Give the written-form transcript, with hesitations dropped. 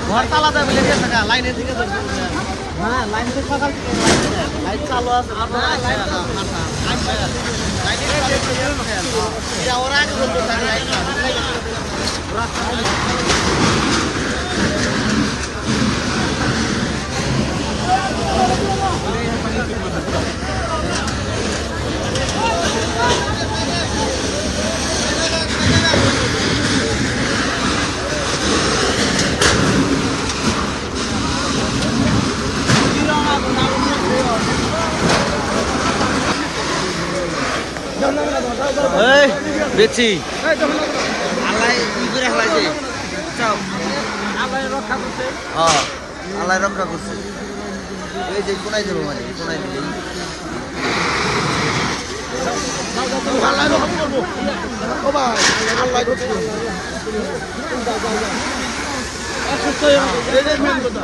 ঘর তালা যাবে লেগে থাকা লাইনের দিকে হ্যাঁ লাইন তো সকাল থেকে লাইট চালু আছে ওরা আগে বলতো বেচি আল্লাহ ই করে ফেলাইছে আল্লাহ রক্ষা করছে আল্লাহ রক্ষা করছে এই যে কোনায় যাবো মানে কোনায় দিলে আল্লাহ রক্ষা করবো ও ভাই আল্লাহ করছে অসুস্থ এই যে মেন কথা